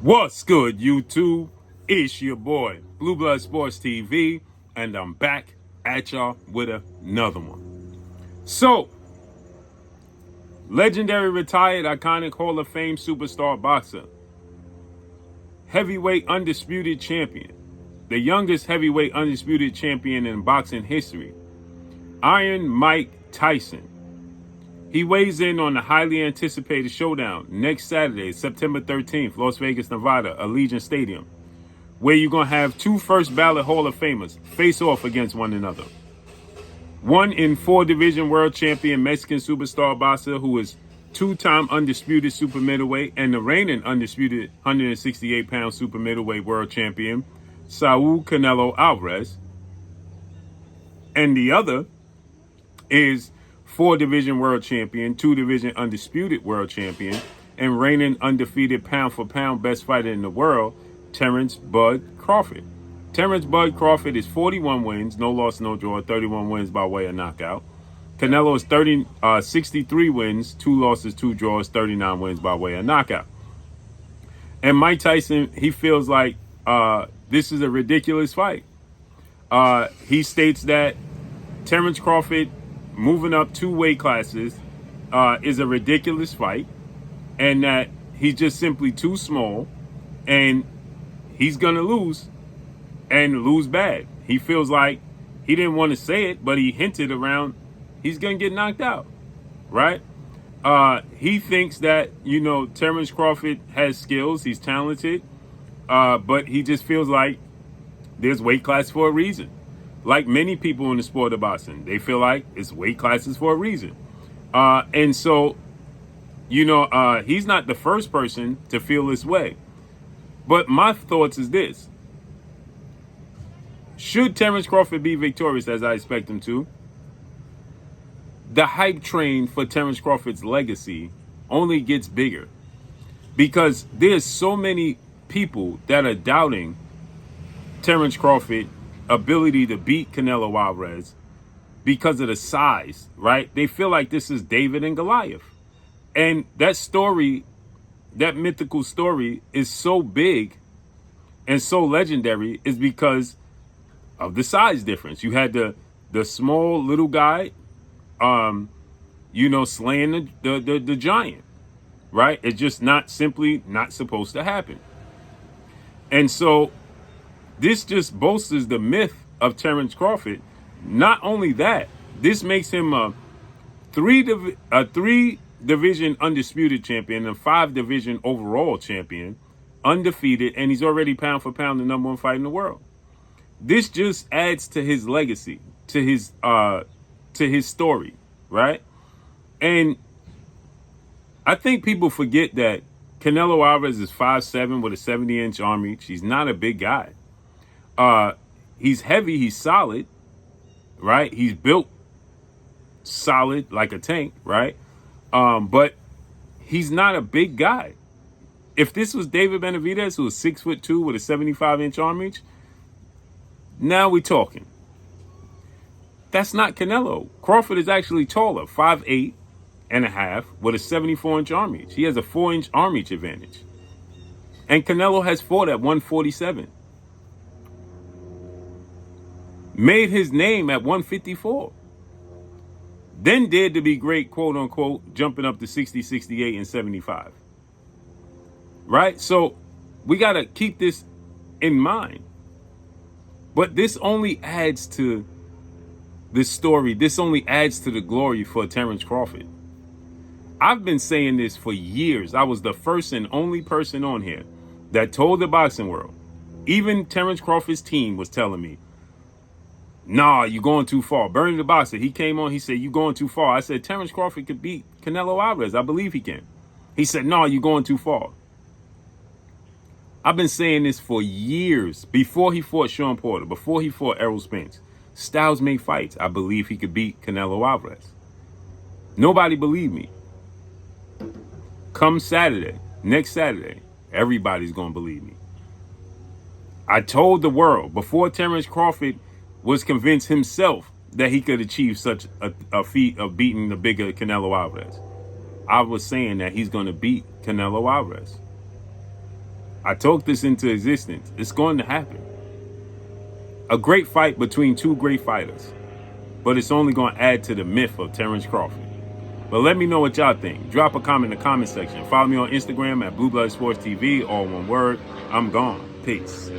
What's good, YouTube? It's your boy, Blue Blood Sports TV, and I'm back at y'all with another one. So, legendary retired iconic Hall of Fame superstar boxer, heavyweight undisputed champion, the youngest heavyweight undisputed champion in boxing history, Iron Mike Tyson. He weighs in on the highly anticipated showdown next Saturday, September 13th, Las Vegas, Nevada, Allegiant Stadium, where you're going to have two first ballot Hall of Famers face off against one another. One in 4-division world champion Mexican superstar boxer who is two-time undisputed super middleweight and the reigning undisputed 168-pound super middleweight world champion, Saul Canelo Alvarez. And the other is 4-division world champion, 2-division undisputed world champion, and reigning undefeated pound-for-pound best fighter in the world, Terrence Bud Crawford. Terrence Bud Crawford is 41 wins, no loss, no draw, 31 wins by way of knockout. Canelo is 63 wins, 2 losses, 2 draws, 39 wins by way of knockout. And Mike Tyson, he feels like this is a ridiculous fight. He states that Terrence Crawford moving up 2 weight classes is a ridiculous fight, and that he's just simply too small, and he's going to lose, and lose bad. He feels like he didn't want to say it, but he hinted around he's going to get knocked out, right? He thinks that, Terrence Crawford has skills. He's talented, but he just feels like there's weight class for a reason. Like many people in the sport of boxing, they feel like it's weight classes for a reason. And so, he's not the first person to feel this way. But my thoughts is this. Should Terrence Crawford be victorious, as I expect him to, the hype train for Terrence Crawford's legacy only gets bigger. Because there's so many people that are doubting Terrence Crawford's ability to beat Canelo Alvarez because of the size, right? They feel like this is David and Goliath. And that story, that mythical story, is so big and so legendary is because of the size difference. You had the small little guy, slaying the giant, right? It's just not supposed to happen. And so this just bolsters the myth of Terrence Crawford. Not only that, this makes him a 3-division undisputed champion, a 5-division overall champion, undefeated, and he's already pound for pound the number 1 fighter in the world. This just adds to his legacy, to his story, right? And I think people forget that Canelo Alvarez is 5'7" with a 70-inch arm reach. He's not a big guy. He's heavy, he's solid, right? He's built solid like a tank, right? But he's not a big guy. If this was David Benavidez, who was 6'2" with a 75-inch arm reach, now we're talking. That's not Canelo. Crawford is actually taller, 5'8" and a half with a 74-inch arm reach. He has a 4-inch arm reach advantage. And Canelo has fought at 147. Made his name at 154. Then dared to be great, quote unquote, jumping up to 60, 68, and 75. Right? So we got to keep this in mind. But this only adds to this story. This only adds to the glory for Terrence Crawford. I've been saying this for years. I was the first and only person on here that told the boxing world, even Terrence Crawford's team was telling me, nah, you're going too far. Bernie the Boxer, he came on, he said, you're going too far. I said, Terrence Crawford could beat Canelo Alvarez. I believe he can. He said, no, you're going too far. I've been saying this for years. Before he fought Sean Porter, before he fought Errol Spence, styles make fights. I believe he could beat Canelo Alvarez. Nobody believed me. Come Saturday, next Saturday, everybody's going to believe me. I told the world before Terrence Crawford was convinced himself that he could achieve such a feat of beating the bigger Canelo Alvarez. I was saying that he's going to beat Canelo Alvarez. I talked this into existence. It's going to happen. A great fight between two great fighters. But it's only going to add to the myth of Terrence Crawford. But let me know what y'all think. Drop a comment in the comment section. Follow me on Instagram at Blue Blood Sports TV, all one word. I'm gone. Peace.